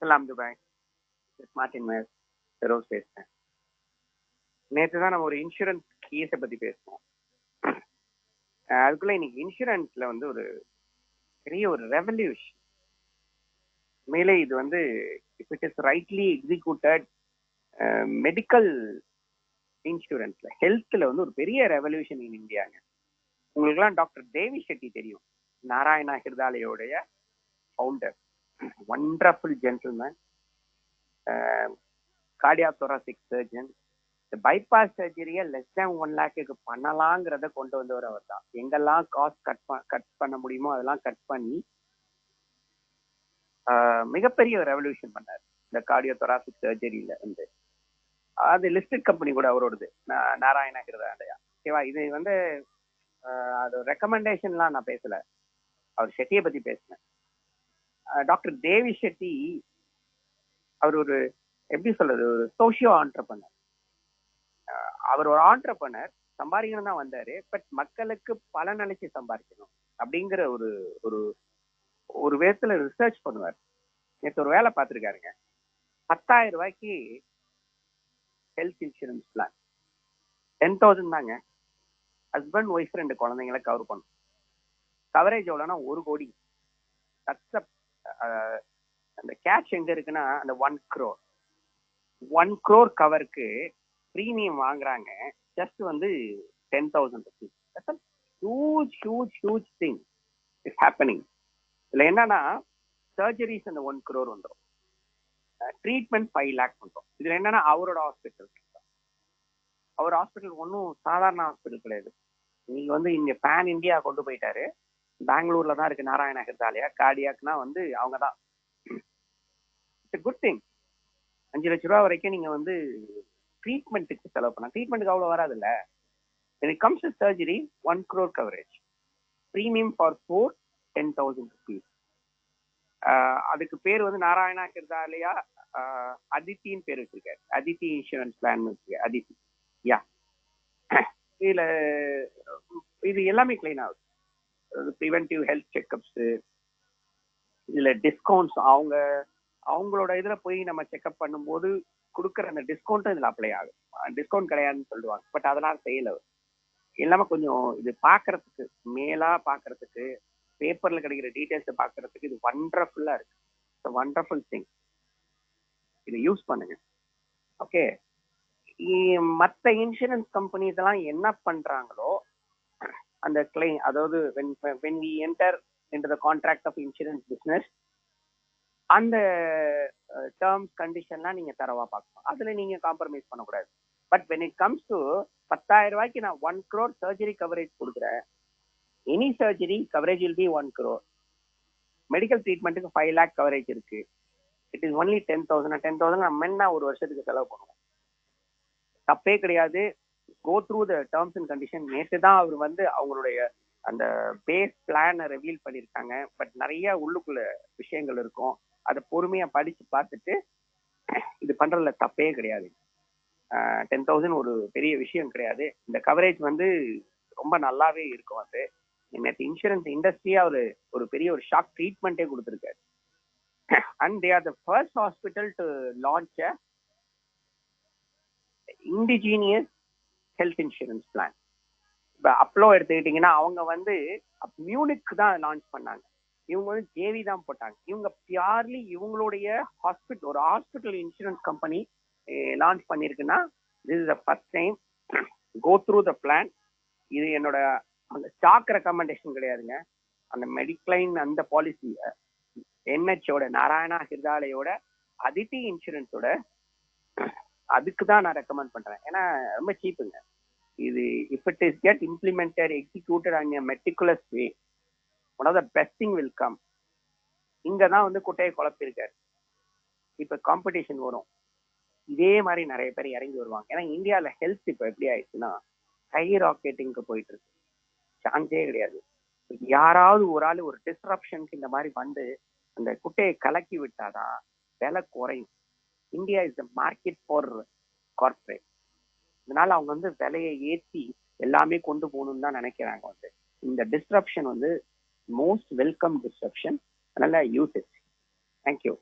சலாம் Dubai. Martin maze Feroz பேசுறேன். நேற்று தான் நம்ம ஒரு இன்சூரன்ஸ் கேஸை பத்தி பேசணும். அதுக்குள்ள இன்னைக்கு இன்சூரன்ஸ்ல வந்து ஒரு பெரிய ஒரு ரெவல்யூஷன். மேலே இது வந்து if it is rightly executed medical இன்சூரன்ஸ்ல ஹெல்த்ல வந்து ஒரு பெரிய ரெவல்யூஷன் இன் இந்தியாங்க. உங்களுக்குலாம் டாக்டர் தேவி ஷெட்டி தெரியும், நாராயணா ஹிருதாலயோடைய founder. Wonderful gentleman, cardiac thoracic surgeon. இந்த பைபாஸ் சர்ஜரியை லெஸ் தேன் 1 lakhக்கு பண்ணலாங்கிறத கொண்டு வந்தவர் அவர் தான். எங்கெல்லாம் காஸ்ட் கட் பண்ண முடியுமோ அதெல்லாம் கட் பண்ணி மிகப்பெரிய ரெவல்யூஷன் பண்ணார் இந்த கார்டியோ தொராசிக் சர்ஜரியில வந்து. அது லிஸ்டட் கம்பெனி கூட அவரோடது, நாராயணா ஹிருதயாலயா. ஓகேவா? இது வந்து அது ரெக்கமெண்டேஷன்லாம் நான் பேசல, அவர் ஷெட்டியை பத்தி பேசினேன். டாக்டர் தேவி ஷெட்டி அவர் ஒரு எப்படி சொல்றது, ஒரு சோஷியோ ஆண்டர்பனர். அவர் ஒரு ஆண்டர்பனர், சம்பாதிக்கணும் தான் வந்தாரு. பட் மக்களுக்கு பலன் அளிச்சு சம்பாதிக்கணும் அப்படிங்கிற ஒரு ஒரு ஒரு விதத்துல ரிசர்ச் பண்ணுவார். நேற்று ஒரு வேலை பார்த்துருக்காருங்க. 10,000 ரூபாய்க்கு ஹெல்த் இன்சூரன்ஸ் பிளான். 10,000 தாங்க. ஹஸ்பண்ட் ஒய்ஃப் 2 குழந்தைங்களை கவர் பண்ணும். கவரேஜ் எவ்வளோனா 1 கோடி. அந்த கேஷ் எங்க இருக்குன்னா அந்த 1 crore. 1 crore கவருக்கு பிரீமியம் வாங்குறாங்க. ஜஸ்ட் வந்து 10,000 rupees. That's a huge thing is happening. இதுல என்னன்னா சர்ஜரிஸ் அந்த 1 crore வந்துடும், ட்ரீட்மெண்ட் 5 lakh வந்துடும். இதுல என்னன்னா அவரோட ஹாஸ்பிட்டல், அவர் ஹாஸ்பிட்டல் ஒன்றும் சாதாரண ஹாஸ்பிட்டல் கிடையாது. நீங்க வந்து இங்க பேன் இந்தியா கொண்டு போயிட்டாரு. பெங்களூர்ல தான் இருக்கு நாராயணா ஹிருதாலயா. கார்டியாக்னா வந்து அவங்க தான். It's good thing. 5 லட்ச ரூபா வரைக்கும் நீங்க வந்து ட்ரீட்மெண்ட்டுக்கு செலவு பண்ணலாம். ட்ரீட்மெண்ட்டுக்கு அவ்வளவு வராது இல்ல. when it comes to surgery 1 crore coverage, premium for 4 10,000 rupees. அதுக்கு பேர் வந்து நாராயணா ஹிருதாலயா அதித்தின்னு பேர் வச்சிருக்காரு. அதித்தி இன்சூரன்ஸ் பிளான் வச்சிருக்காரு. அதித்தி. யா, இதுல இது எல்லாமே கிளைம் ஆகுது. ப்ரிவென்டிவ் ஹெல்த் செக்அப்ஸ், இதுல டிஸ்கவுண்ட்ஸ். அவங்களோட இதுல போய் நம்ம செக்அப் பண்ணும்போது கொடுக்குற அந்த டிஸ்கவுண்ட்டும் இதுல அப்ளை ஆகும். டிஸ்கவுண்ட் கிடையாதுன்னு சொல்லுவாங்க, பட் அதெல்லாம் செய்யல. எல்லாமே கொஞ்சம் இது பாக்குறதுக்கு, மேலா பாக்குறதுக்கு, பேப்பர்ல கிடைக்கிற டீடைல்ஸ் பாக்குறதுக்கு இது வண்டர்ஃபுல்லா இருக்கு. Wonderful thing. இதை யூஸ் பண்ணுங்க. ஓகே, மற்ற இன்சூரன்ஸ் கம்பெனிஸ் எல்லாம் என்ன பண்றாங்களோ அந்த கிளைம், அதாவது when we enter into the contract of insurance business, அந்த டேர்ம்ஸ் கண்டிஷன்லாம் நீங்க தரவா பார்க்கணும். அதுல நீங்க காம்ப்ரமைஸ் பண்ணக்கூடாது. But when it comes to 10,000 ரூபாய்க்கு நான் 1 crore சர்ஜரி கவரேஜ் கொடுக்குறேன். Any surgery coverage will be 1 crore. Medical ட்ரீட்மெண்ட்டுக்கு 5 lakh கவரேஜ் இருக்கு. It is only 10,000. 10,000 நம்ம என்ன ஒரு வருஷத்துக்கு செலவு பண்ணுவோம். தப்பே கிடையாது. Go through the terms and condition. நேற்று தான் அவர் வந்து அவங்களுடைய அந்த பேஸ் பிளானை ரிவீல் பண்ணியிருக்காங்க. பட் நிறைய உள்ளுக்குள்ள விஷயங்கள் இருக்கும். அதை பொறுமையா படிச்சு பார்த்துட்டு இது பண்றதுல தப்பே கிடையாது. 10,000 ஒரு பெரிய விஷயம் கிடையாது. இந்த கவரேஜ் வந்து ரொம்ப நல்லாவே இருக்கும். அது நேற்று இன்சூரன்ஸ் இண்டஸ்ட்ரியா ஒரு பெரிய ஒரு ஷாக் ட்ரீட்மெண்ட்டே கொடுத்துருக்காரு. And they are the first hospital to launch a indigenous health insurance plan. இப்போ அப்ளோ எடுத்துக்கிட்டீங்கன்னா அவங்க வந்து மியூனிக் தான் லான்ச் பண்ணாங்க. இவங்க வந்து ஜேவி தான் போட்டாங்க. இவங்க பியூர்லி இவங்களுடைய ஹாஸ்பிட்டல், ஒரு ஹாஸ்பிட்டல் இன்சூரன்ஸ் கம்பெனி லான்ச் பண்ணிருக்குன்னா this is the first time. Go through the plan. இது என்னோட அந்த ஸ்டாக் ரெக்கமெண்டேஷன் கிடையாதுங்க. அந்த மெடிக்ளைன் அந்த பாலிசி என்ஹெச்சோட நாராயணா ஹிருதாலயோட அதித்தி இன்சூரன்ஸோட அதுக்கு தான் நான் ரெக்கமெண்ட் பண்றேன். ஏன்னா ரொம்ப சீப்புங்க இது. If it is get implemented, executed on a meticulous way, one of the best thing will come. இங்க தான் வந்து குட்டையை குழப்பிருக்காரு. இப்ப காம்படிஷன் வரும். இதே மாதிரி நிறைய பேர் இறங்கி வருவாங்க. ஏன்னா இந்தியாவில ஹெல்த் இப்ப எப்படி ஆயிடுச்சுன்னா ஹை ராக்கெட்டிங்க்கு போயிட்டு இருக்கு. சான்ஸே கிடையாது. யாராவது ஒரு ஆள் ஒரு டிஸ்ரப்ஷனுக்கு இந்த மாதிரி வந்து அந்த குட்டையை கலக்கி விட்டாதான் விலை குறையும். India is the market for corporate. இதனால அவங்க வந்து விலையை ஏற்றி எல்லாமே கொண்டு போகணும்னு தான் நினைக்கிறாங்க. வந்து இந்த டிஸ்ரப்ஷன் வந்து மோஸ்ட் வெல்கம் டிஸ்ரப்ஷன். அதனால யூஸ் இட். தேங்க்யூ.